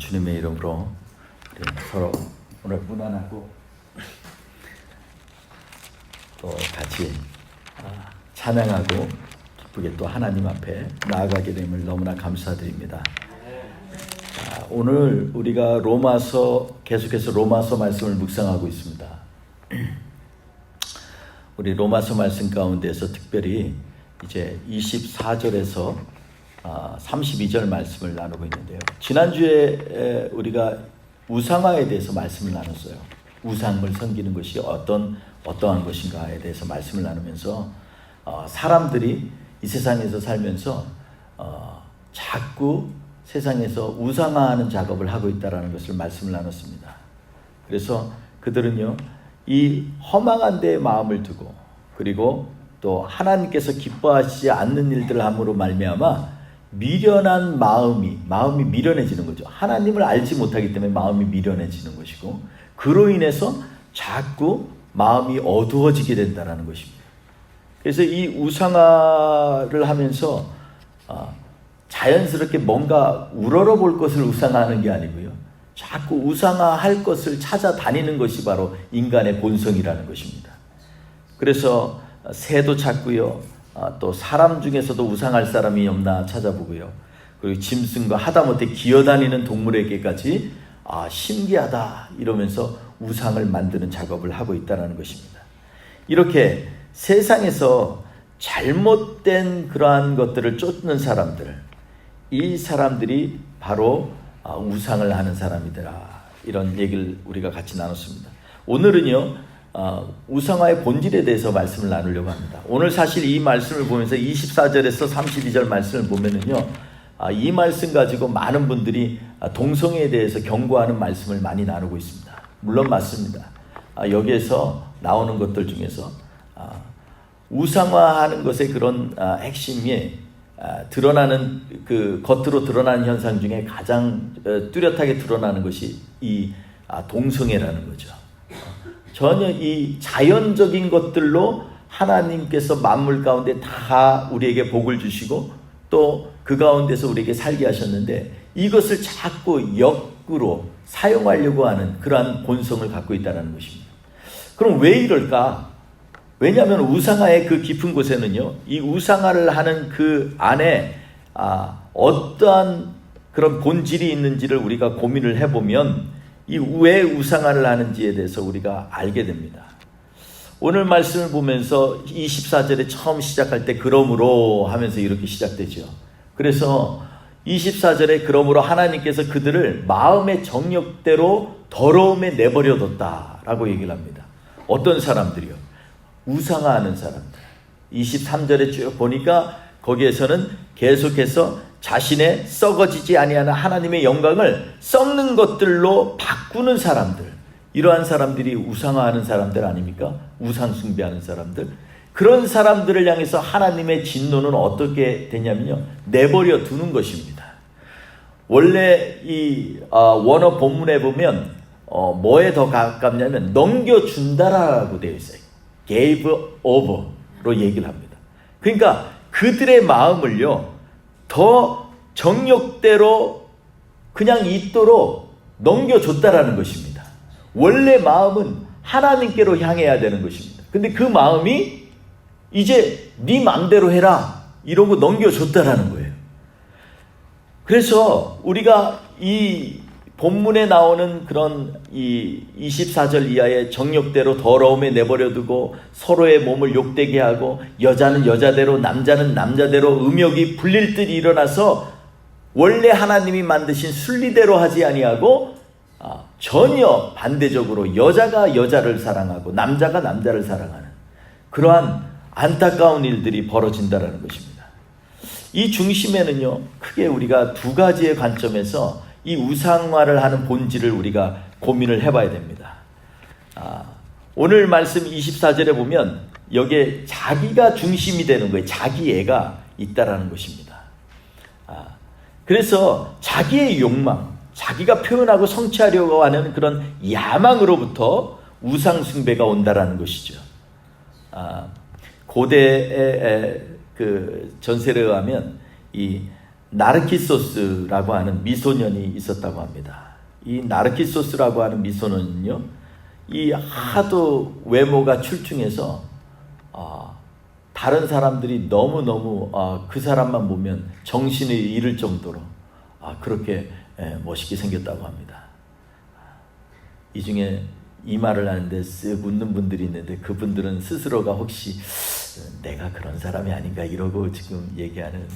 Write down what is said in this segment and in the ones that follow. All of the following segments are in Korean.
주님의 이름으로 우리 서로 오늘 무난하고 또 같이 찬양하고 기쁘게 또 하나님 앞에 나아가게 됨을 너무나 감사드립니다. 오늘 우리가 계속해서 로마서 말씀을 묵상하고 있습니다. 우리 로마서 말씀 가운데서 특별히 이제 24절에서 32절 말씀을 나누고 있는데요. 지난주에 우리가 우상화에 대해서 말씀을 나눴어요. 우상을 섬기는 것이 어떠한 것인가에 대해서 말씀을 나누면서 사람들이 이 세상에서 살면서 자꾸 세상에서 우상화하는 작업을 하고 있다는 것을 말씀을 나눴습니다. 그래서 그들은요, 이 허망한 데에 마음을 두고 그리고 또 하나님께서 기뻐하시지 않는 일들을 함으로 말미암아 미련한 마음이 미련해지는 거죠. 하나님을 알지 못하기 때문에 마음이 미련해지는 것이고, 그로 인해서 자꾸 마음이 어두워지게 된다는 것입니다. 그래서 이 우상화를 하면서 자연스럽게 뭔가 우러러 볼 것을 우상화하는 게 아니고요, 자꾸 우상화할 것을 찾아다니는 것이 바로 인간의 본성이라는 것입니다. 그래서 새도 찾고요, 또 사람 중에서도 우상할 사람이 없나 찾아보고요, 그리고 짐승과 하다못해 기어다니는 동물에게까지 신기하다 이러면서 우상을 만드는 작업을 하고 있다는 것입니다. 이렇게 세상에서 잘못된 그러한 것들을 쫓는 사람들, 이 사람들이 바로 우상을 하는 사람이더라, 이런 얘기를 우리가 같이 나눴습니다. 오늘은요, 우상화의 본질에 대해서 말씀을 나누려고 합니다. 오늘 사실 이 말씀을 보면서 24절에서 32절 말씀을 보면은요, 이 말씀 가지고 많은 분들이 동성애에 대해서 경고하는 말씀을 많이 나누고 있습니다. 물론 맞습니다. 여기에서 나오는 것들 중에서 우상화하는 것의 그런 핵심이 드러나는 그 겉으로 드러나는 현상 중에 가장 뚜렷하게 드러나는 것이 이 동성애라는 거죠. 전혀 이 자연적인 것들로 하나님께서 만물 가운데 다 우리에게 복을 주시고 또 그 가운데서 우리에게 살게 하셨는데, 이것을 자꾸 역으로 사용하려고 하는 그러한 본성을 갖고 있다는 것입니다. 그럼 왜 이럴까? 왜냐하면 우상화의 그 깊은 곳에는요, 이 우상화를 하는 그 안에 어떠한 그런 본질이 있는지를 우리가 고민을 해보면 이 왜 우상화를 하는지에 대해서 우리가 알게 됩니다. 오늘 말씀을 보면서 24절에 처음 시작할 때 그러므로 하면서 이렇게 시작되죠. 그래서 24절에 그러므로 하나님께서 그들을 마음의 정욕대로 더러움에 내버려뒀다라고 얘기를 합니다. 어떤 사람들이요? 우상화하는 사람들. 23절에 쭉 보니까 거기에서는 계속해서 자신의 썩어지지 아니하는 하나님의 영광을 썩는 것들로 바꾸는 사람들, 이러한 사람들이 우상화하는 사람들 아닙니까? 우상 숭배하는 사람들. 그런 사람들을 향해서 하나님의 진노는 어떻게 되냐면요, 내버려 두는 것입니다. 원래 이 원어 본문에 보면 뭐에 더 가깝냐면 넘겨준다라고 되어 있어요. gave over로 얘기를 합니다. 그러니까 그들의 마음을요, 더 정욕대로 그냥 있도록 넘겨줬다라는 것입니다. 원래 마음은 하나님께로 향해야 되는 것입니다. 근데 그 마음이 이제 네 마음대로 해라 이러고 넘겨줬다라는 거예요. 그래서 우리가 이 본문에 나오는 그런 이 24절 이하의 정욕대로 더러움에 내버려두고 서로의 몸을 욕되게 하고, 여자는 여자대로 남자는 남자대로 음욕이 불릴 듯 일어나서 원래 하나님이 만드신 순리대로 하지 아니하고 전혀 반대적으로 여자가 여자를 사랑하고 남자가 남자를 사랑하는 그러한 안타까운 일들이 벌어진다는 것입니다. 이 중심에는요, 크게 우리가 두 가지의 관점에서 이 우상화를 하는 본질을 우리가 고민을 해봐야 됩니다. 오늘 말씀 24절에 보면 여기에 자기가 중심이 되는 거예요. 자기애가 있다라는 것입니다. 그래서 자기의 욕망, 자기가 표현하고 성취하려고 하는 그런 야망으로부터 우상 숭배가 온다라는 것이죠. 고대의 그 전설에 의하면 이 나르키소스라고 하는 미소년이 있었다고 합니다. 이 나르키소스라고 하는 미소년은요, 이 하도 외모가 출중해서 다른 사람들이 너무너무 그 사람만 보면 정신을 잃을 정도로 그렇게 멋있게 생겼다고 합니다. 이 중에 이 말을 하는데 쓱 웃는 분들이 있는데, 그분들은 스스로가 혹시 내가 그런 사람이 아닌가 이러고 지금 얘기하는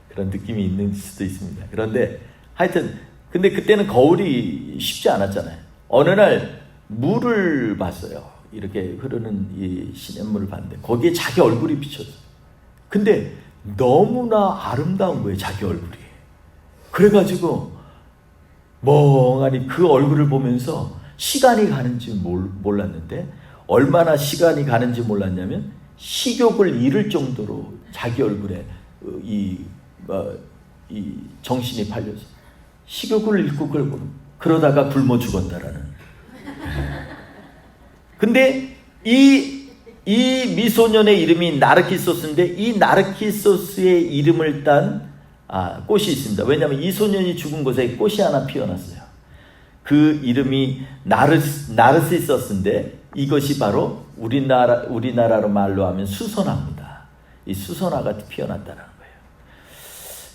그런 느낌이 있는 수도 있습니다. 그런데 하여튼 근데 그때는 거울이 쉽지 않았잖아요. 어느 날 물을 봤어요. 이렇게 흐르는 이 시냇물을 봤는데 거기에 자기 얼굴이 비쳤어요. 근데 너무나 아름다운 거예요, 자기 얼굴이. 그래가지고 멍하니 그 얼굴을 보면서 시간이 가는지 몰랐는데, 얼마나 시간이 가는지 몰랐냐면 식욕을 잃을 정도로 자기 얼굴에 이 정신이 팔려서 식욕을 잃고 그러다가 굶어 죽었다라는. 근데 이 미소년의 이름이 나르키소스인데, 이 나르키소스의 이름을 딴 꽃이 있습니다. 왜냐하면 이 소년이 죽은 곳에 꽃이 하나 피어났어요. 그 이름이 나르시서스인데, 이것이 바로 우리나라로 말로 하면 수선화입니다. 이 수선화가 피어났다는 거예요.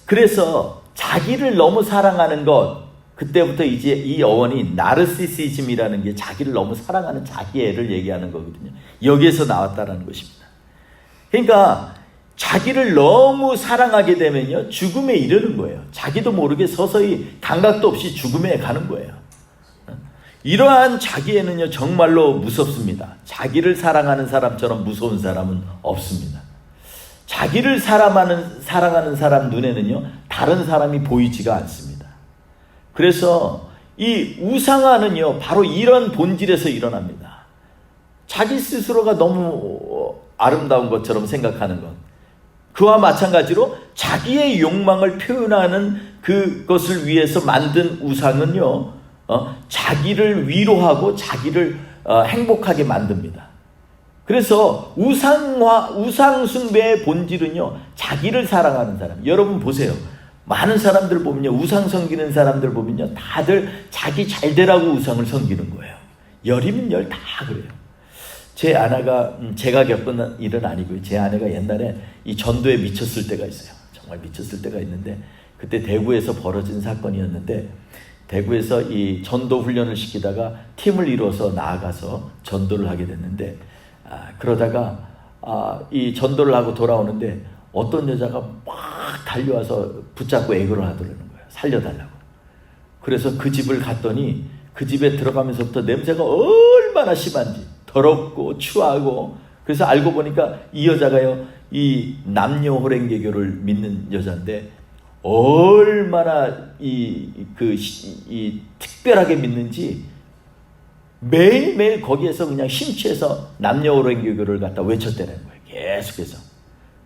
그래서 자기를 너무 사랑하는 것, 그때부터 이제 이 어원이 나르시시즘이라는 게 자기를 너무 사랑하는 자기애를 얘기하는 거거든요. 여기에서 나왔다라는 것입니다. 그러니까 자기를 너무 사랑하게 되면요, 죽음에 이르는 거예요. 자기도 모르게 서서히 감각도 없이 죽음에 가는 거예요. 이러한 자기애는요, 정말로 무섭습니다. 자기를 사랑하는 사람처럼 무서운 사람은 없습니다. 자기를 사랑하는 사람 눈에는요, 다른 사람이 보이지가 않습니다. 그래서 이 우상화는요, 바로 이런 본질에서 일어납니다. 자기 스스로가 너무 아름다운 것처럼 생각하는 것. 그와 마찬가지로 자기의 욕망을 표현하는 그것을 위해서 만든 우상은요, 자기를 위로하고 자기를 행복하게 만듭니다. 그래서 우상 숭배의 본질은요, 자기를 사랑하는 사람. 여러분 보세요. 많은 사람들 보면요, 우상 섬기는 사람들 보면요, 다들 자기 잘 되라고 우상을 섬기는 거예요. 열이면 열 다 그래요. 제 아내가, 제가 겪은 일은 아니고요, 제 아내가 옛날에 이 전도에 미쳤을 때가 있어요. 정말 미쳤을 때가 있는데, 그때 대구에서 벌어진 사건이었는데, 대구에서 이 전도 훈련을 시키다가 팀을 이뤄서 나아가서 전도를 하게 됐는데, 그러다가 이 전도를 하고 돌아오는데 어떤 여자가 막 달려와서 붙잡고 애교를 하더라는 거예요. 살려달라고. 그래서 그 집을 갔더니 그 집에 들어가면서부터 냄새가 얼마나 심한지, 더럽고 추하고. 그래서 알고 보니까 이 여자가요, 이 남녀 호랭개교를 믿는 여자인데 얼마나 특별하게 믿는지 매일매일 거기에서 그냥 심취해서 남녀 호랭개교를 갖다 외쳤다는 거예요. 계속해서.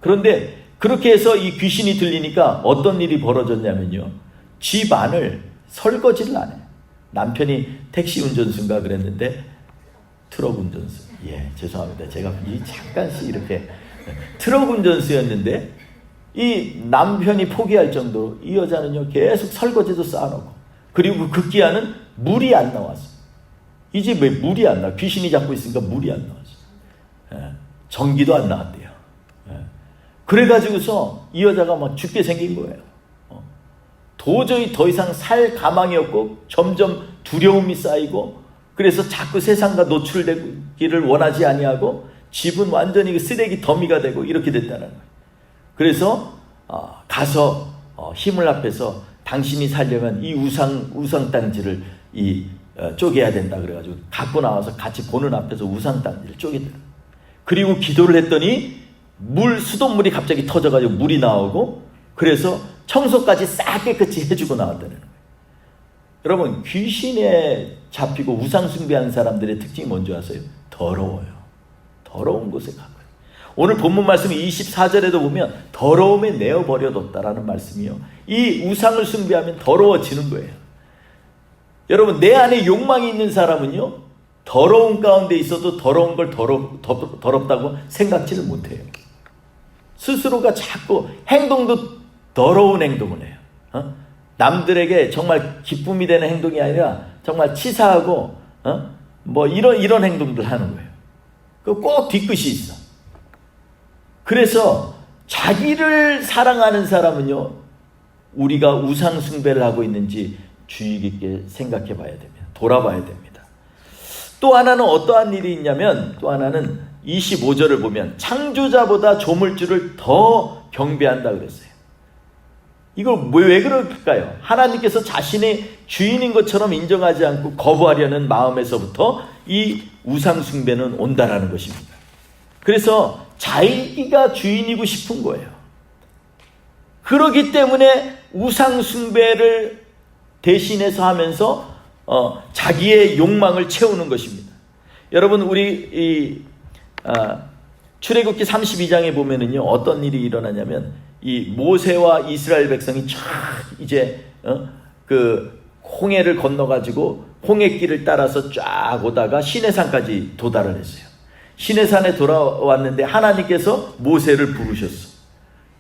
그런데 그렇게 해서 이 귀신이 들리니까 어떤 일이 벌어졌냐면요, 집 안을 설거지를 안 해요. 남편이 택시 운전수인가 그랬는데, 트럭 운전수. 예, 죄송합니다. 제가 잠깐씩 이렇게 트럭 운전수였는데, 이 남편이 포기할 정도로 이 여자는요, 계속 설거지도 쌓아놓고, 그리고 급기야는 물이 안 나왔어. 이 집 왜 물이 안 나와? 귀신이 잡고 있으니까 물이 안 나왔어. 전기도 안 나왔대요. 그래가지고서 이 여자가 막 죽게 생긴 거예요. 도저히 더 이상 살 가망이 없고 점점 두려움이 쌓이고, 그래서 자꾸 세상과 노출되기를 원하지 아니하고 집은 완전히 쓰레기 더미가 되고 이렇게 됐다는 거예요. 그래서 가서 힘을 합해서 당신이 살려면 이 우상 땅지를 쪼개야 된다 그래가지고 갖고 나와서 같이 보는 앞에서 우상 땅지를 쪼개더라. 그리고 기도를 했더니 수돗물이 갑자기 터져가지고 물이 나오고, 그래서 청소까지 싹 깨끗이 해주고 나왔다는 거예요. 여러분, 귀신에 잡히고 우상 숭배하는 사람들의 특징이 뭔지 아세요? 더러워요. 더러운 곳에 가고요. 오늘 본문 말씀 24절에도 보면 더러움에 내어버려뒀다라는 말씀이요, 이 우상을 숭배하면 더러워지는 거예요. 여러분, 내 안에 욕망이 있는 사람은요, 더러운 가운데 있어도 더러운 걸 더럽다고 생각지를 못해요. 스스로가 자꾸 행동도 더러운 행동을 해요. 남들에게 정말 기쁨이 되는 행동이 아니라 정말 치사하고 뭐 이런 행동들 하는 거예요. 그 꼭 뒤끝이 있어. 그래서 자기를 사랑하는 사람은요, 우리가 우상 숭배를 하고 있는지 주의 깊게 생각해 봐야 됩니다. 돌아봐야 됩니다. 또 하나는 어떠한 일이 있냐면, 또 하나는 25절을 보면 창조자보다 조물주를 더 경배한다 그랬어요. 이걸 왜 그럴까요? 하나님께서 자신의 주인인 것처럼 인정하지 않고 거부하려는 마음에서부터 이 우상 숭배는 온다라는 것입니다. 그래서 자기가 주인이고 싶은 거예요. 그렇기 때문에 우상 숭배를 대신해서 하면서 자기의 욕망을 채우는 것입니다. 여러분, 우리 출애굽기 32장에 보면은요, 어떤 일이 일어나냐면, 이 모세와 이스라엘 백성이 쫙 이제 그 홍해를 건너가지고 홍해길을 따라서 쫙 오다가 시내산까지 도달을 했어요. 시내산에 돌아왔는데 하나님께서 모세를 부르셨어.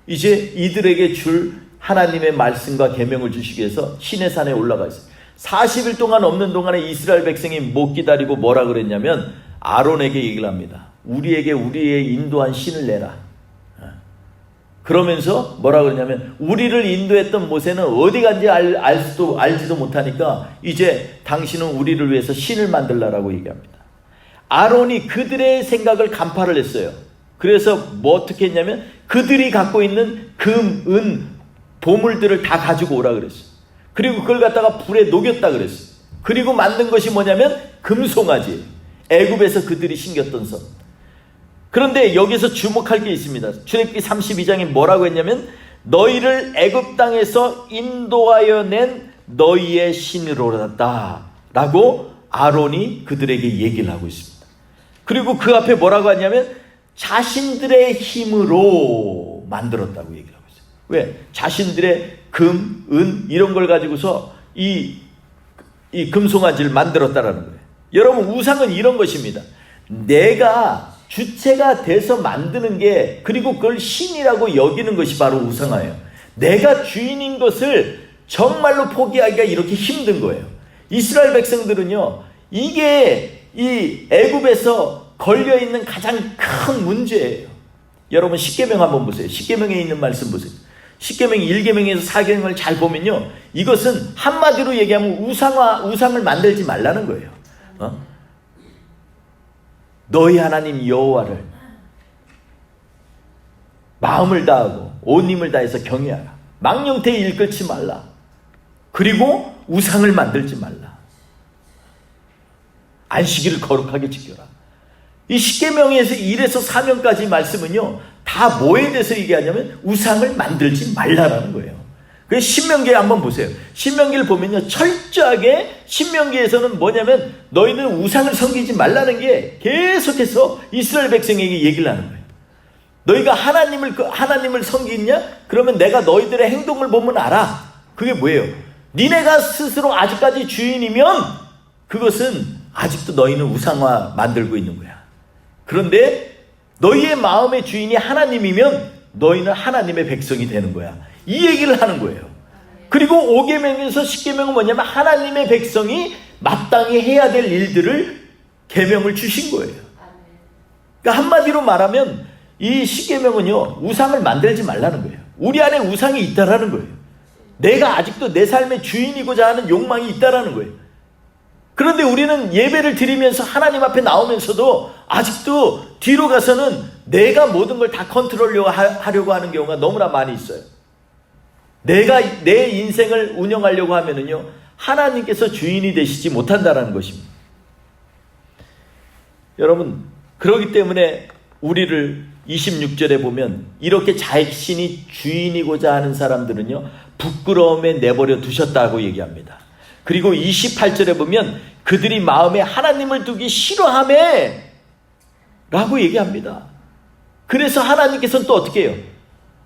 이제 이들에게 줄 하나님의 말씀과 계명을 주시기 위해서 시내산에 올라가 있어요. 40일 동안 없는 동안에 이스라엘 백성이 못 기다리고 뭐라 그랬냐면, 아론에게 얘기를 합니다. 우리에게 우리의 인도한 신을 내라. 그러면서 뭐라 그러냐면, 우리를 인도했던 모세는 어디 간지 알지도 못하니까 이제 당신은 우리를 위해서 신을 만들라라고 얘기합니다. 아론이 그들의 생각을 간파를 했어요. 그래서 뭐 어떻게 했냐면, 그들이 갖고 있는 금, 은, 보물들을 다 가지고 오라 그랬어요. 그리고 그걸 갖다가 불에 녹였다 그랬어요. 그리고 만든 것이 뭐냐면 금송아지, 애굽에서 그들이 신겼던 선. 그런데 여기서 주목할 게 있습니다. 출애굽기 32장에 뭐라고 했냐면, 너희를 애굽 땅에서 인도하여 낸 너희의 신으로다 라고 아론이 그들에게 얘기를 하고 있습니다. 그리고 그 앞에 뭐라고 하냐면, 자신들의 힘으로 만들었다고 얘기를 하고 있어요. 왜? 자신들의 금, 은 이런 걸 가지고서 이 금송아지를 만들었다라는 거예요. 여러분, 우상은 이런 것입니다. 내가 주체가 돼서 만드는 게, 그리고 그걸 신이라고 여기는 것이 바로 우상화예요. 내가 주인인 것을 정말로 포기하기가 이렇게 힘든 거예요. 이스라엘 백성들은요, 이게 이 애굽에서 걸려있는 가장 큰 문제예요. 여러분, 십계명 한번 보세요. 십계명에 있는 말씀 보세요. 십계명 1계명에서 4계명을 잘 보면요, 이것은 한마디로 얘기하면 우상을 만들지 말라는 거예요. 너희 하나님 여호와를 마음을 다하고 온 힘을 다해서 경외하라. 망령되이 일끌지 말라. 그리고 우상을 만들지 말라. 안식일을 거룩하게 지켜라. 이 십계명에서 1에서 4명까지 말씀은요, 다 뭐에 대해서 얘기하냐면 우상을 만들지 말라라는 거예요. 그 신명기에 한번 보세요. 신명기를 보면요, 철저하게 신명기에서는 뭐냐면, 너희는 우상을 섬기지 말라는 게 계속해서 이스라엘 백성에게 얘기를 하는 거예요. 너희가 하나님을 섬기냐? 그러면 내가 너희들의 행동을 보면 알아. 그게 뭐예요? 니네가 스스로 아직까지 주인이면 그것은 아직도 너희는 우상화 만들고 있는 거야. 그런데 너희의 마음의 주인이 하나님이면 너희는 하나님의 백성이 되는 거야. 이 얘기를 하는 거예요. 그리고 5계명에서 10계명은 뭐냐면, 하나님의 백성이 마땅히 해야 될 일들을 계명을 주신 거예요. 그러니까 한마디로 말하면 이 10계명은요, 우상을 만들지 말라는 거예요. 우리 안에 우상이 있다라는 거예요. 내가 아직도 내 삶의 주인이고자 하는 욕망이 있다라는 거예요. 그런데 우리는 예배를 드리면서 하나님 앞에 나오면서도 아직도 뒤로 가서는 내가 모든 걸 다 컨트롤하려고 하는 경우가 너무나 많이 있어요. 내가 내 인생을 운영하려고 하면은요, 하나님께서 주인이 되시지 못한다라는 것입니다. 여러분, 그렇기 때문에 우리를 26절에 보면, 이렇게 자신이 주인이고자 하는 사람들은요, 부끄러움에 내버려 두셨다고 얘기합니다. 그리고 28절에 보면, 그들이 마음에 하나님을 두기 싫어하매 라고 얘기합니다. 그래서 하나님께서는 또 어떻게 해요?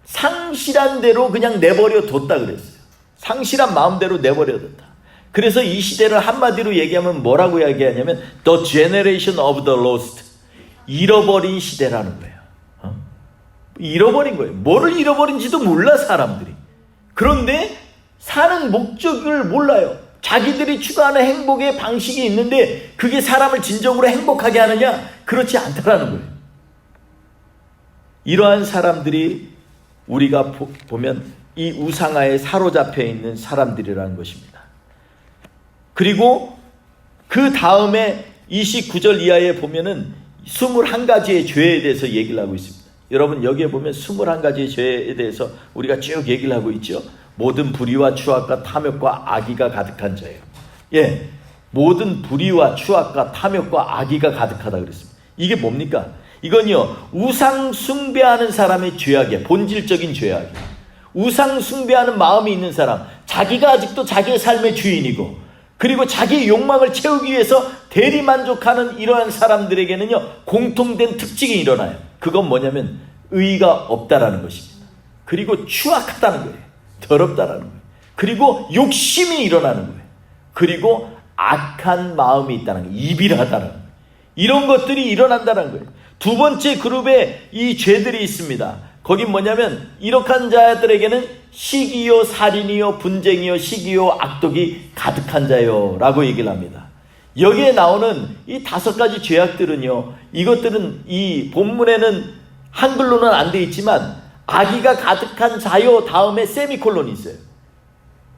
상실한 대로 그냥 내버려 뒀다 그랬어요. 상실한 마음대로 내버려 뒀다. 그래서 이 시대를 한마디로 얘기하면 뭐라고 얘기하냐면, The generation of the lost. 잃어버린 시대라는 거예요. 잃어버린 거예요. 뭐를 잃어버린지도 몰라, 사람들이. 그런데 사는 목적을 몰라요. 자기들이 추구하는 행복의 방식이 있는데 그게 사람을 진정으로 행복하게 하느냐? 그렇지 않다라는 거예요. 이러한 사람들이 우리가 보면 이 우상화에 사로잡혀 있는 사람들이라는 것입니다. 그리고 그 다음에 29절 이하에 보면은 21가지의 죄에 대해서 얘기를 하고 있습니다. 여러분 여기에 보면 21가지의 죄에 대해서 우리가 쭉 얘기를 하고 있죠. 모든 불의와 추악과 탐욕과 악의가 가득한 자예요. 예, 모든 불의와 추악과 탐욕과 악의가 가득하다 그랬습니다. 이게 뭡니까? 이건요, 우상 숭배하는 사람의 죄악이에요. 본질적인 죄악이에요. 우상 숭배하는 마음이 있는 사람, 자기가 아직도 자기의 삶의 주인이고, 그리고 자기의 욕망을 채우기 위해서 대리만족하는 이러한 사람들에게는요, 공통된 특징이 일어나요. 그건 뭐냐면 의의가 없다라는 것입니다. 그리고 추악하다는 거예요. 더럽다라는 거예요. 그리고 욕심이 일어나는 거예요. 그리고 악한 마음이 있다는 거예요. 이빌하다는 거예요. 이런 것들이 일어난다는 거예요. 두 번째 그룹에 이 죄들이 있습니다. 거긴 뭐냐면 이러한 자들에게는 시기요 살인이요 분쟁이요 시기요 악독이 가득한 자요 라고 얘기를 합니다. 여기에 나오는 이 5가지 죄악들은요, 이것들은 이 본문에는 한글로는 안 돼 있지만 악의가 가득한 자요 다음에 세미콜론이 있어요.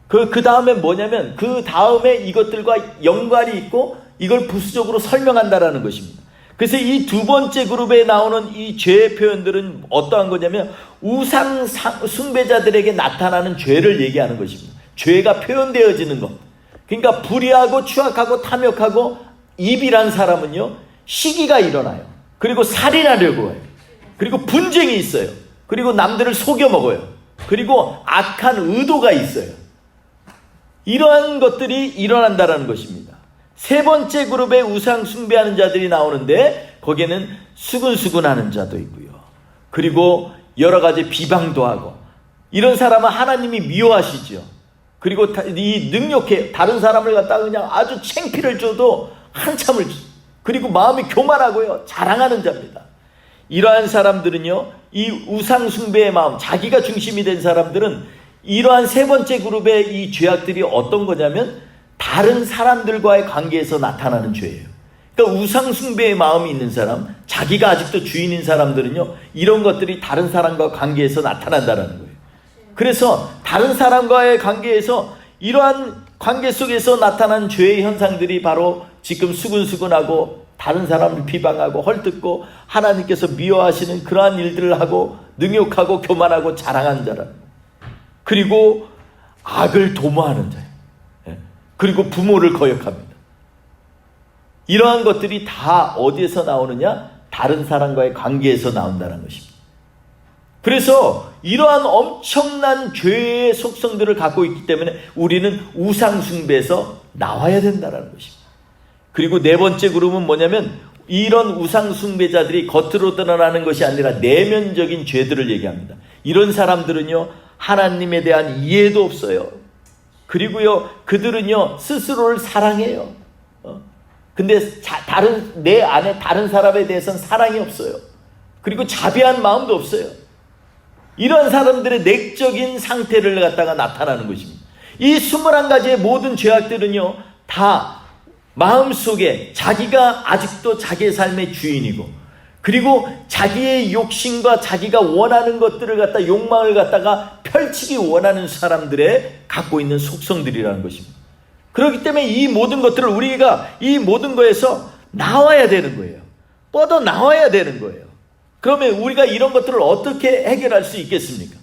그 다음에 뭐냐면 그 다음에 이것들과 연관이 있고 이걸 부수적으로 설명한다라는 것입니다. 그래서 이 두 번째 그룹에 나오는 이 죄의 표현들은 어떠한 거냐면 우상 숭배자들에게 나타나는 죄를 얘기하는 것입니다. 죄가 표현되어지는 것. 그러니까 불의하고 추악하고 탐욕하고 이빌한 사람은요, 시기가 일어나요. 그리고 살인하려고 해요. 그리고 분쟁이 있어요. 그리고 남들을 속여 먹어요. 그리고 악한 의도가 있어요. 이러한 것들이 일어난다는 것입니다. 세 번째 그룹의 우상 숭배하는 자들이 나오는데 거기에는 수근수근하는 자도 있고요. 그리고 여러 가지 비방도 하고, 이런 사람은 하나님이 미워하시죠. 그리고 이 능력해 다른 사람을 갖다가 그냥 아주 창피를 줘도 한참을, 그리고 마음이 교만하고요, 자랑하는 자입니다. 이러한 사람들은요, 이 우상 숭배의 마음, 자기가 중심이 된 사람들은 이러한 세 번째 그룹의 이 죄악들이 어떤 거냐면 다른 사람들과의 관계에서 나타나는 죄예요. 그러니까 우상 숭배의 마음이 있는 사람, 자기가 아직도 주인인 사람들은요, 이런 것들이 다른 사람과 관계에서 나타난다는 거예요. 그래서 다른 사람과의 관계에서 이러한 관계 속에서 나타난 죄의 현상들이 바로 지금 수근수근하고 다른 사람을 비방하고 헐뜯고 하나님께서 미워하시는 그러한 일들을 하고 능욕하고 교만하고 자랑하는 자라. 그리고 악을 도모하는 자예요. 그리고 부모를 거역합니다. 이러한 것들이 다 어디에서 나오느냐? 다른 사람과의 관계에서 나온다는 것입니다. 그래서 이러한 엄청난 죄의 속성들을 갖고 있기 때문에 우리는 우상 숭배에서 나와야 된다는 것입니다. 그리고 네 번째 그룹은 뭐냐면 이런 우상 숭배자들이 겉으로 드러나는 것이 아니라 내면적인 죄들을 얘기합니다. 이런 사람들은요, 하나님에 대한 이해도 없어요. 그리고요, 그들은요, 스스로를 사랑해요. 근데 내 안에 다른 사람에 대해서는 사랑이 없어요. 그리고 자비한 마음도 없어요. 이런 사람들의 내적인 상태를 갖다가 나타나는 것입니다. 이 21가지의 모든 죄악들은요, 다 마음속에 자기가 아직도 자기의 삶의 주인이고, 그리고 자기의 욕심과 자기가 원하는 것들을 갖다 욕망을 갖다가 펼치기 원하는 사람들의 갖고 있는 속성들이라는 것입니다. 그렇기 때문에 이 모든 것들을 우리가 이 모든 거에서 나와야 되는 거예요. 뻗어 나와야 되는 거예요. 그러면 우리가 이런 것들을 어떻게 해결할 수 있겠습니까?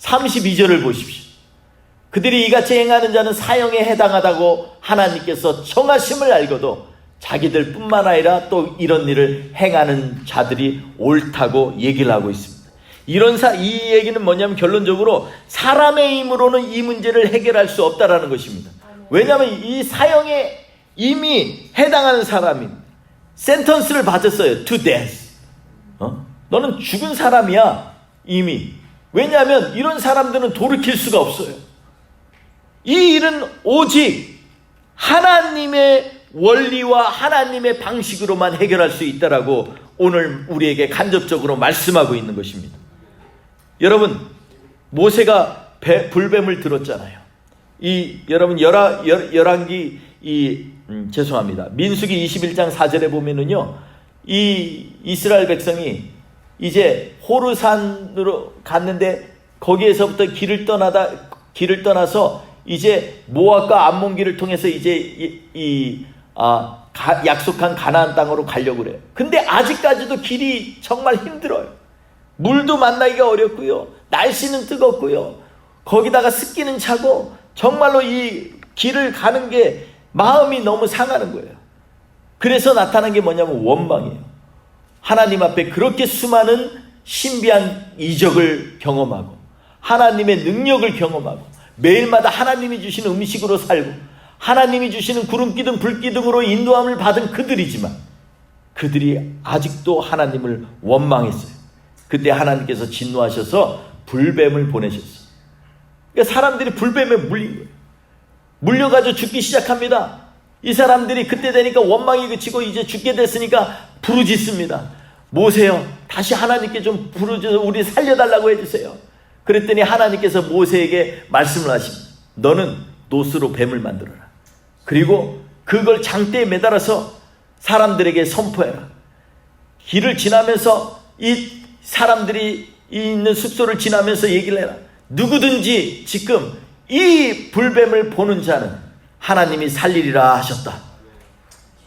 32절을 보십시오. 그들이 이같이 행하는 자는 사형에 해당하다고 하나님께서 정하심을 알고도 자기들 뿐만 아니라 또 이런 일을 행하는 자들이 옳다고 얘기를 하고 있습니다. 이 얘기는 뭐냐면 결론적으로 사람의 힘으로는 이 문제를 해결할 수 없다라는 것입니다. 왜냐하면 이 사형에 이미 해당하는 사람이 센턴스를 받았어요. To death. 너는 죽은 사람이야 이미. 왜냐하면 이런 사람들은 돌이킬 수가 없어요. 이 일은 오직 하나님의 원리와 하나님의 방식으로만 해결할 수 있다라고 오늘 우리에게 간접적으로 말씀하고 있는 것입니다. 여러분, 모세가 불뱀을 들었잖아요. 여러분 열왕기 죄송합니다. 민수기 21장 4절에 보면은요, 이 이스라엘 백성이 이제 호르산으로 갔는데 거기에서부터 길을 떠나서 이제 모압과 암몬기를 통해서 이제 약속한 가나안 땅으로 가려고 그래요. 근데 아직까지도 길이 정말 힘들어요. 물도 만나기가 어렵고요, 날씨는 뜨겁고요, 거기다가 습기는 차고, 정말로 이 길을 가는 게 마음이 너무 상하는 거예요. 그래서 나타난 게 뭐냐면 원망이에요. 하나님 앞에 그렇게 수많은 신비한 이적을 경험하고 하나님의 능력을 경험하고 매일마다 하나님이 주시는 음식으로 살고 하나님이 주시는 구름기둥 불기둥으로 인도함을 받은 그들이지만 그들이 아직도 하나님을 원망했어요. 그때 하나님께서 진노하셔서 불뱀을 보내셨어요. 그러니까 사람들이 불뱀에 물린 거예요. 물려가지고 죽기 시작합니다. 이 사람들이 그때 되니까 원망이 그치고 이제 죽게 됐으니까 부르짖습니다. 모세요, 다시 하나님께 좀 부르짖어 우리 살려달라고 해주세요. 그랬더니 하나님께서 모세에게 말씀을 하십니다. 너는 노스로 뱀을 만들어라. 그리고 그걸 장대에 매달아서 사람들에게 선포해라. 길을 지나면서 이 사람들이 있는 숙소를 지나면서 얘기를 해라. 누구든지 지금 이 불뱀을 보는 자는 하나님이 살리리라 하셨다.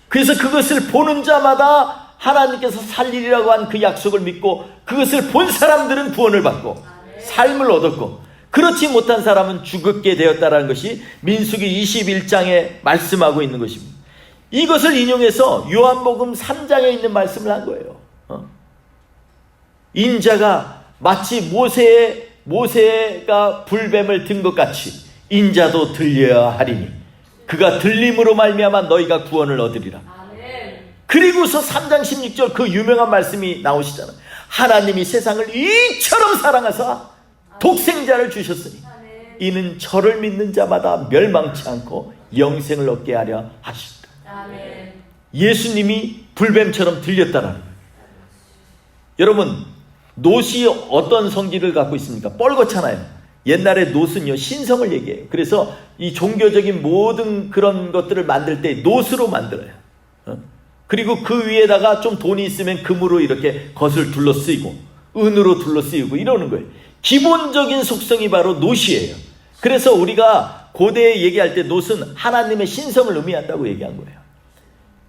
그래서 그것을 보는 자마다 하나님께서 살리리라고 한 그 약속을 믿고 그것을 본 사람들은 구원을 받고 삶을 얻었고, 그렇지 못한 사람은 죽게 되었다라는 것이 민수기 21장에 말씀하고 있는 것입니다. 이것을 인용해서 요한복음 3장에 있는 말씀을 한 거예요. 인자가 마치 모세가 불뱀을 든 것 같이 인자도 들려야 하리니 그가 들림으로 말미암아 너희가 구원을 얻으리라. 그리고서 3장 16절 그 유명한 말씀이 나오시잖아요. 하나님이 세상을 이처럼 사랑하사 독생자를 주셨으니 이는 저를 믿는 자마다 멸망치 않고 영생을 얻게 하려 하십니다. 예수님이 불뱀처럼 들렸다는 거예요. 여러분, 놋이 어떤 성질을 갖고 있습니까? 뻘겋잖아요. 옛날에 놋은요, 신성을 얘기해요. 그래서 이 종교적인 모든 그런 것들을 만들 때 놋으로 만들어요. 그리고 그 위에다가 좀 돈이 있으면 금으로 이렇게 겉을 둘러쓰이고 은으로 둘러쓰이고 이러는 거예요. 기본적인 속성이 바로 놋이에요. 그래서 우리가 고대에 얘기할 때 놋은 하나님의 신성을 의미한다고 얘기한 거예요.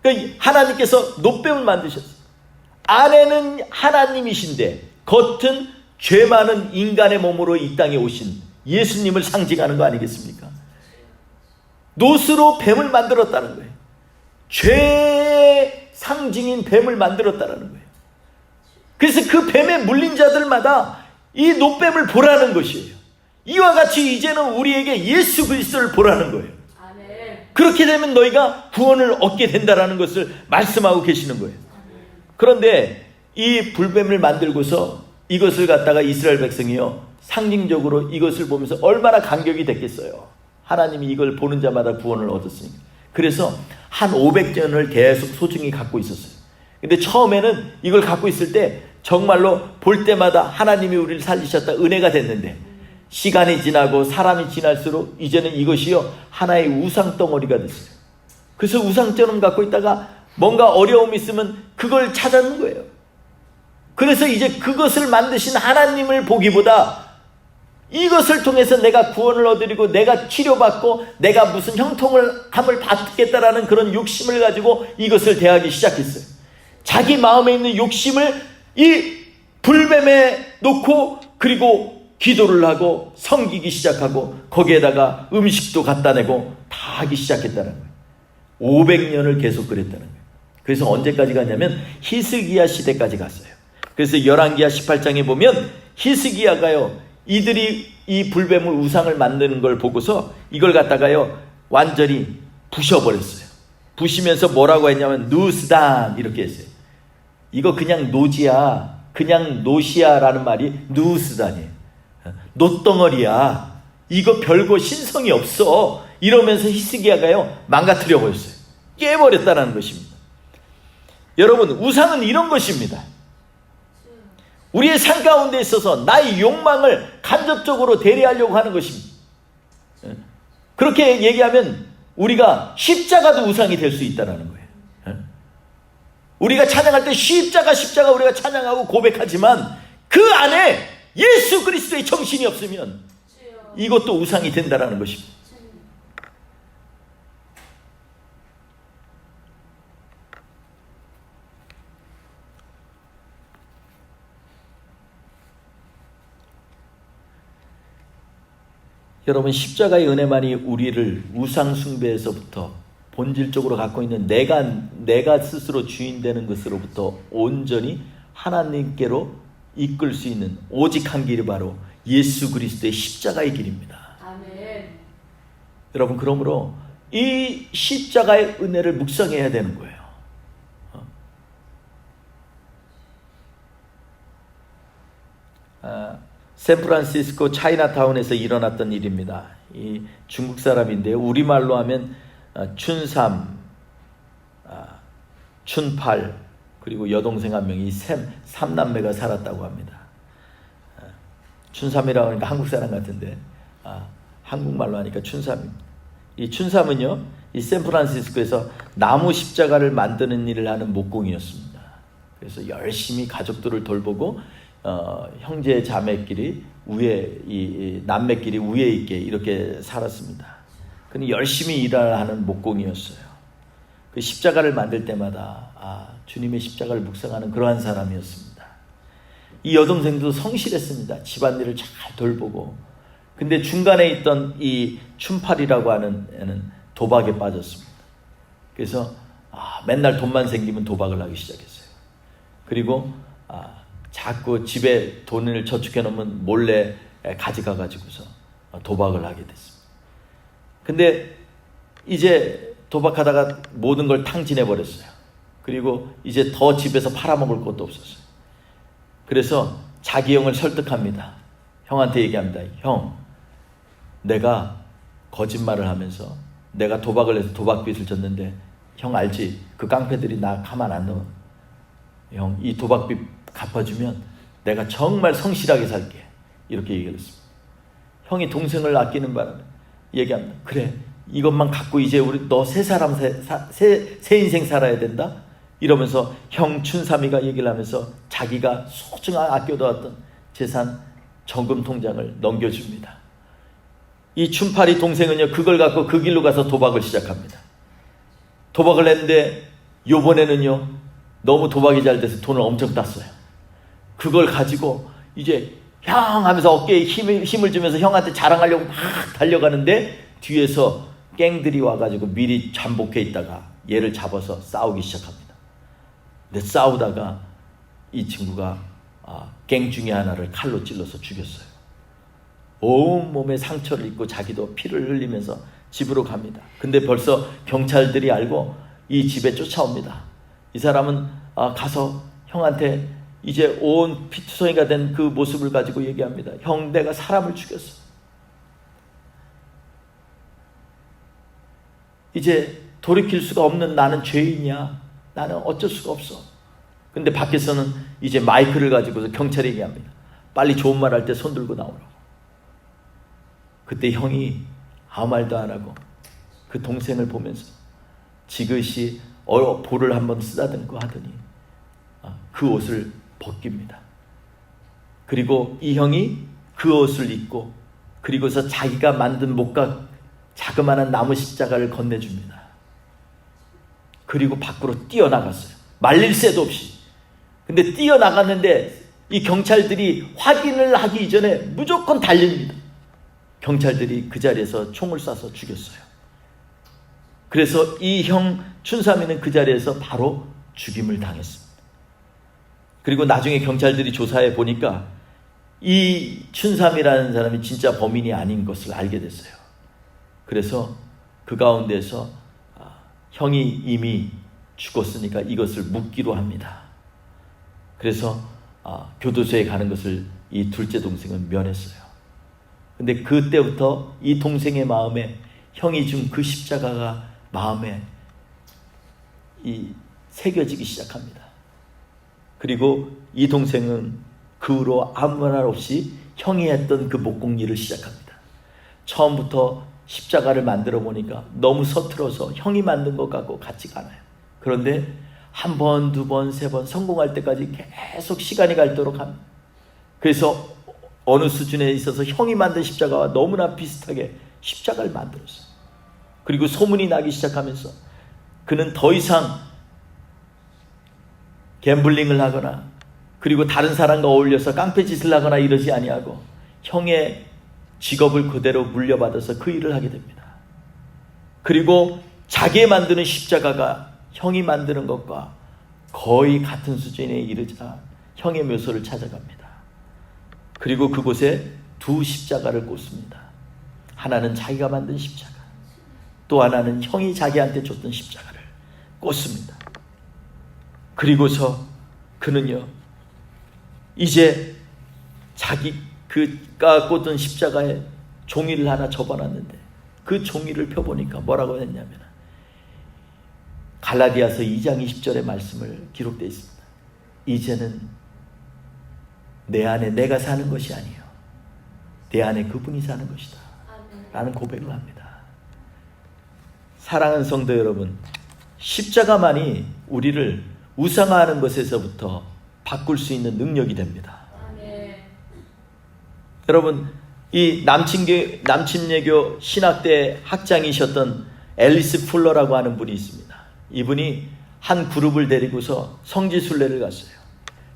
그러니까 하나님께서 놋뱀을 만드셨어요. 안에는 하나님이신데 겉은 죄 많은 인간의 몸으로 이 땅에 오신 예수님을 상징하는 거 아니겠습니까? 놋으로 뱀을 만들었다는 거예요. 죄의 상징인 뱀을 만들었다는 거예요. 그래서 그 뱀에 물린 자들마다 이 놋뱀을 보라는 것이에요. 이와 같이 이제는 우리에게 예수 그리스도를 보라는 거예요. 그렇게 되면 너희가 구원을 얻게 된다라는 것을 말씀하고 계시는 거예요. 그런데 이 불뱀을 만들고서 이것을 갖다가 이스라엘 백성이요, 상징적으로 이것을 보면서 얼마나 감격이 됐겠어요. 하나님이 이걸 보는 자마다 구원을 얻었으니까. 그래서 한 500년을 계속 소중히 갖고 있었어요. 근데 처음에는 이걸 갖고 있을 때 정말로 볼 때마다 하나님이 우리를 살리셨다, 은혜가 됐는데 시간이 지나고 사람이 지날수록 이제는 이것이요, 하나의 우상덩어리가 됐어요. 그래서 우상처럼 갖고 있다가 뭔가 어려움이 있으면 그걸 찾아는 거예요. 그래서 이제 그것을 만드신 하나님을 보기보다 이것을 통해서 내가 구원을 얻으리고 내가 치료받고 내가 무슨 형통함을 받겠다라는 그런 욕심을 가지고 이것을 대하기 시작했어요. 자기 마음에 있는 욕심을 이 불뱀에 놓고 그리고 기도를 하고 섬기기 시작하고 거기에다가 음식도 갖다 내고 다 하기 시작했다는 거예요. 500년을 계속 그랬다는 거예요. 그래서 언제까지 갔냐면 히스기야 시대까지 갔어요. 그래서 열왕기야 18장에 보면 히스기야가요, 이들이 이 불뱀을 우상을 만드는 걸 보고서 이걸 갖다가요 완전히 부셔버렸어요. 부시면서 뭐라고 했냐면 누스단 이렇게 했어요. 이거 그냥 노지야, 그냥 노시야라는 말이 누스단이에요. 놋덩어리야, 이거 별거 신성이 없어, 이러면서 히스기야가요 망가뜨려 버렸어요. 깨버렸다는 것입니다. 여러분, 우상은 이런 것입니다. 우리의 삶 가운데 있어서 나의 욕망을 간접적으로 대리하려고 하는 것입니다. 그렇게 얘기하면 우리가 십자가도 우상이 될 수 있다는 거예요. 우리가 찬양할 때 십자가 우리가 찬양하고 고백하지만 그 안에 예수 그리스도의 정신이 없으면 이것도 우상이 된다는 것입니다. 여러분, 십자가의 은혜만이 우리를 우상 숭배에서부터 본질적으로 갖고 있는 내가 스스로 주인 되는 것으로부터 온전히 하나님께로 이끌 수 있는 오직 한 길이 바로 예수 그리스도의 십자가의 길입니다. 아멘. 여러분, 그러므로 이 십자가의 은혜를 묵상해야 되는 거예요. 샌프란시스코 차이나타운에서 일어났던 일입니다. 이 중국 사람인데요, 우리말로 하면 춘삼, 춘팔, 그리고 여동생 한 명이 삼남매가 살았다고 합니다. 춘삼이라고 하니까 한국 사람 같은데 한국말로 하니까 춘삼입니다. 이 춘삼은요, 이 샌프란시스코에서 나무 십자가를 만드는 일을 하는 목공이었습니다. 그래서 열심히 가족들을 돌보고 형제 자매끼리 위에, 이 남매끼리 위에 있게 이렇게 살았습니다. 그는 열심히 일을 하는 목공이었어요. 그 십자가를 만들 때마다 주님의 십자가를 묵상하는 그러한 사람이었습니다. 이 여동생도 성실했습니다. 집안일을 잘 돌보고. 근데 중간에 있던 이 춘팔이라고 하는 애는 도박에 빠졌습니다. 그래서 맨날 돈만 생기면 도박을 하기 시작했어요. 그리고 자꾸 집에 돈을 저축해 놓으면 몰래 가져가 가지고서 도박을 하게 됐습니다. 근데 이제 도박하다가 모든 걸 탕진해 버렸어요. 그리고 이제 더 집에서 팔아먹을 것도 없었어요. 그래서 자기 형을 설득합니다. 형한테 얘기합니다. 형, 내가 거짓말을 하면서 내가 도박을 해서 도박빚을 졌는데 형 알지? 그 깡패들이 나 가만 안 둬. 형, 이 도박빚 갚아주면 내가 정말 성실하게 살게. 이렇게 얘기를 했습니다. 형이 동생을 아끼는 바람에 얘기합니다. 그래, 이것만 갖고 이제 우리 너 새 인생 살아야 된다? 이러면서 형 춘삼이가 얘기를 하면서 자기가 소중하게 아껴두었던 재산 정금 통장을 넘겨줍니다. 이 춘팔이 동생은요, 그걸 갖고 그 길로 가서 도박을 시작합니다. 도박을 했는데 요번에는요, 너무 도박이 잘 돼서 돈을 엄청 땄어요. 그걸 가지고 이제 형 하면서 어깨에 힘을 주면서 형한테 자랑하려고 막 달려가는데 뒤에서 갱들이 와가지고 미리 잠복해 있다가 얘를 잡아서 싸우기 시작합니다. 근데 싸우다가 이 친구가 갱 중에 하나를 칼로 찔러서 죽였어요. 온 몸에 상처를 입고 자기도 피를 흘리면서 집으로 갑니다. 근데 벌써 경찰들이 알고 이 집에 쫓아옵니다. 이 사람은 가서 형한테 이제 온 피투성이가 된 그 모습을 가지고 얘기합니다. 형, 내가 사람을 죽였어. 이제 돌이킬 수가 없는 나는 죄인이야. 나는 어쩔 수가 없어. 근데 밖에서는 이제 마이크를 가지고서 경찰이 얘기합니다. 빨리 좋은 말 할 때 손 들고 나오라고. 그때 형이 아무 말도 안 하고 그 동생을 보면서 지그시 볼을 한번 쓰다듬고 하더니 그 옷을 벗깁니다. 그리고 이 형이 그 옷을 입고 그리고서 자기가 만든 목각 자그마한 나무 십자가를 건네줍니다. 그리고 밖으로 뛰어나갔어요. 말릴 새도 없이. 근데 뛰어나갔는데 이 경찰들이 확인을 하기 이전에 무조건 달립니다. 경찰들이 그 자리에서 총을 쏴서 죽였어요. 그래서 이 형 춘삼이는 그 자리에서 바로 죽임을 당했습니다. 그리고 나중에 경찰들이 조사해 보니까 이 춘삼이라는 사람이 진짜 범인이 아닌 것을 알게 됐어요. 그래서 그 가운데서 형이 이미 죽었으니까 이것을 묻기로 합니다. 그래서 교도소에 가는 것을 이 둘째 동생은 면했어요. 근데 그때부터 이 동생의 마음에 형이 준 그 십자가가 마음에 새겨지기 시작합니다. 그리고 이 동생은 그 후로 아무 말 없이 형이 했던 그 목공 일을 시작합니다. 처음부터 십자가를 만들어 보니까 너무 서툴어서 형이 만든 것 같고 같지가 않아요. 그런데 한 번, 두 번, 세 번 성공할 때까지 계속 시간이 갈도록 합니다. 그래서 어느 수준에 있어서 형이 만든 십자가와 너무나 비슷하게 십자가를 만들었어요. 그리고 소문이 나기 시작하면서 그는 더 이상 갬블링을 하거나 그리고 다른 사람과 어울려서 깡패짓을 하거나 이러지 아니하고 형의 직업을 그대로 물려받아서 그 일을 하게 됩니다. 그리고 자기의 만드는 십자가가 형이 만드는 것과 거의 같은 수준에 이르자 형의 묘소를 찾아갑니다. 그리고 그곳에 두 십자가를 꽂습니다. 하나는 자기가 만든 십자가, 또 하나는 형이 자기한테 줬던 십자가를 꽂습니다. 그리고서 그는요, 이제 그가 꽂은 십자가에 종이를 하나 접어놨는데 그 종이를 펴보니까 뭐라고 했냐면 갈라디아서 2장 20절의 말씀을 기록되어 있습니다. 이제는 내 안에 내가 사는 것이 아니요 내 안에 그분이 사는 것이다 라는 고백을 합니다. 사랑하는 성도 여러분, 십자가만이 우리를 우상화하는 것에서부터 바꿀 수 있는 능력이 됩니다. 여러분, 이 남침예교 신학대 학장이셨던 앨리스 풀러라고 하는 분이 있습니다. 이분이 한 그룹을 데리고서 성지 순례를 갔어요.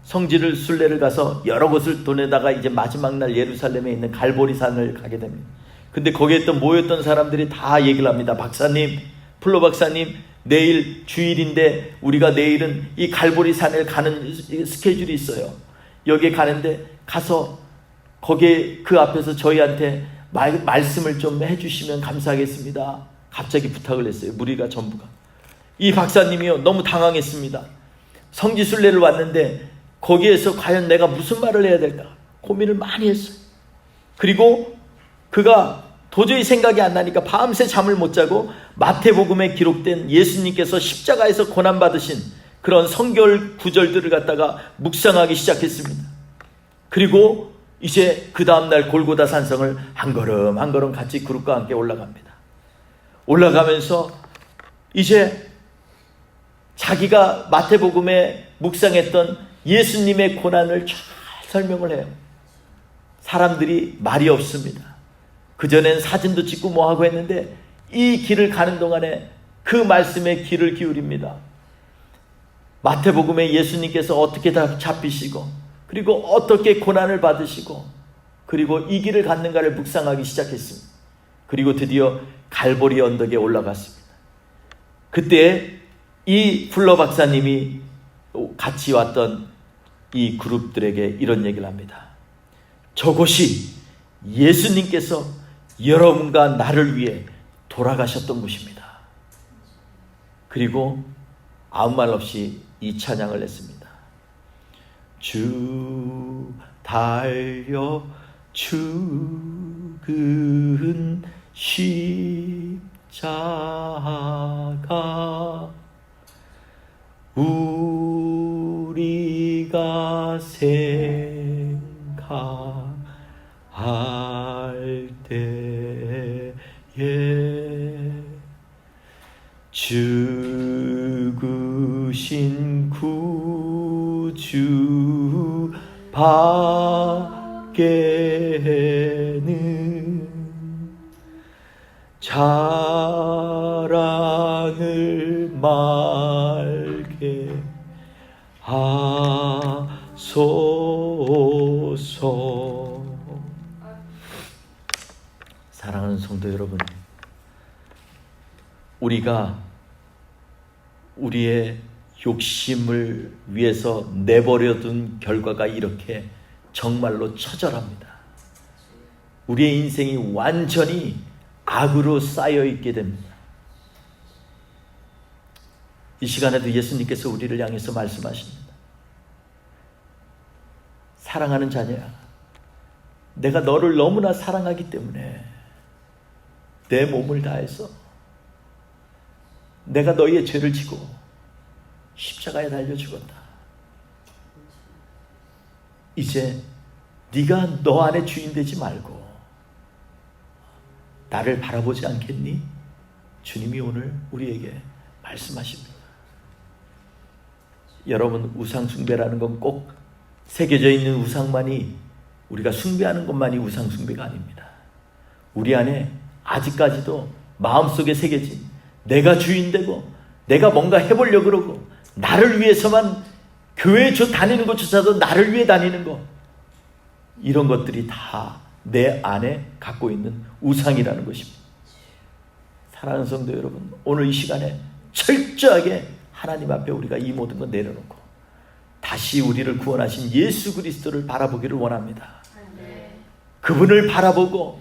성지를 순례를 가서 여러 곳을 도내다가 이제 마지막 날 예루살렘에 있는 갈보리산을 가게 됩니다. 근데 거기에 모였던 사람들이 다 얘기를 합니다. 박사님, 풀러 박사님, 내일 주일인데 우리가 내일은 이 갈보리산을 가는 스케줄이 있어요. 여기에 가는데 가서 거기에 그 앞에서 저희한테 말씀을 좀 해주시면 감사하겠습니다. 갑자기 부탁을 했어요. 무리가 전부가. 이 박사님이요, 너무 당황했습니다. 성지순례를 왔는데 거기에서 과연 내가 무슨 말을 해야 될까 고민을 많이 했어요. 그리고 그가 도저히 생각이 안 나니까 밤새 잠을 못 자고 마태복음에 기록된 예수님께서 십자가에서 고난받으신 그런 성결 구절들을 갖다가 묵상하기 시작했습니다. 그리고 이제 그 다음날 골고다 산성을 한 걸음 한 걸음 같이 그룹과 함께 올라갑니다. 올라가면서 이제 자기가 마태복음에 묵상했던 예수님의 고난을 잘 설명을 해요. 사람들이 말이 없습니다. 그전엔 사진도 찍고 뭐하고 했는데 이 길을 가는 동안에 그 말씀에 귀를 기울입니다. 마태복음에 예수님께서 어떻게 잡히시고 그리고 어떻게 고난을 받으시고 그리고 이 길을 갔는가를 묵상하기 시작했습니다. 그리고 드디어 갈보리 언덕에 올라갔습니다. 그때 이 풀러 박사님이 같이 왔던 이 그룹들에게 이런 얘기를 합니다. 저곳이 예수님께서 여러분과 나를 위해 돌아가셨던 곳입니다. 그리고 아무 말 없이 이 찬양을 했습니다. 주 달려 죽은 십자가 우리가 생각할 때에 죽으신 구주 밖에는 자랑을 말게 하소서. 사랑하는 성도 여러분, 우리가 우리의 욕심을 위해서 내버려둔 결과가 이렇게 정말로 처절합니다. 우리의 인생이 완전히 악으로 쌓여있게 됩니다. 이 시간에도 예수님께서 우리를 향해서 말씀하십니다. 사랑하는 자녀야, 내가 너를 너무나 사랑하기 때문에 내 몸을 다해서 내가 너희의 죄를 지고 십자가에 달려 죽었다. 이제 네가 너 안에 주인 되지 말고 나를 바라보지 않겠니? 주님이 오늘 우리에게 말씀하십니다. 여러분, 우상 숭배라는 건 꼭 새겨져 있는 우상만이, 우리가 숭배하는 것만이 우상 숭배가 아닙니다. 우리 안에 아직까지도 마음속에 새겨진, 내가 주인되고 내가 뭔가 해보려고 그러고 나를 위해서만 교회 다니는 것조차도 나를 위해 다니는 것, 이런 것들이 다 내 안에 갖고 있는 우상이라는 것입니다. 사랑하는 성도 여러분, 오늘 이 시간에 철저하게 하나님 앞에 우리가 이 모든 것 내려놓고 다시 우리를 구원하신 예수 그리스도를 바라보기를 원합니다. 그분을 바라보고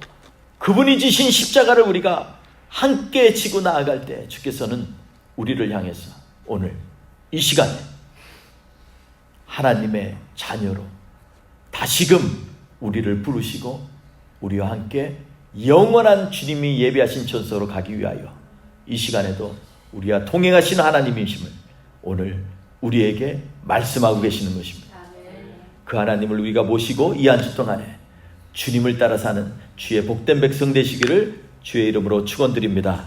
그분이 지신 십자가를 우리가 함께 지고 나아갈 때 주께서는 우리를 향해서 오늘 이 시간에 하나님의 자녀로 다시금 우리를 부르시고 우리와 함께 영원한 주님이 예비하신 천소로 가기 위하여 이 시간에도 우리와 동행하시는 하나님이심을 오늘 우리에게 말씀하고 계시는 것입니다. 그 하나님을 우리가 모시고 이 한 주 동안에 주님을 따라 사는 주의 복된 백성 되시기를 주의 이름으로 축원드립니다.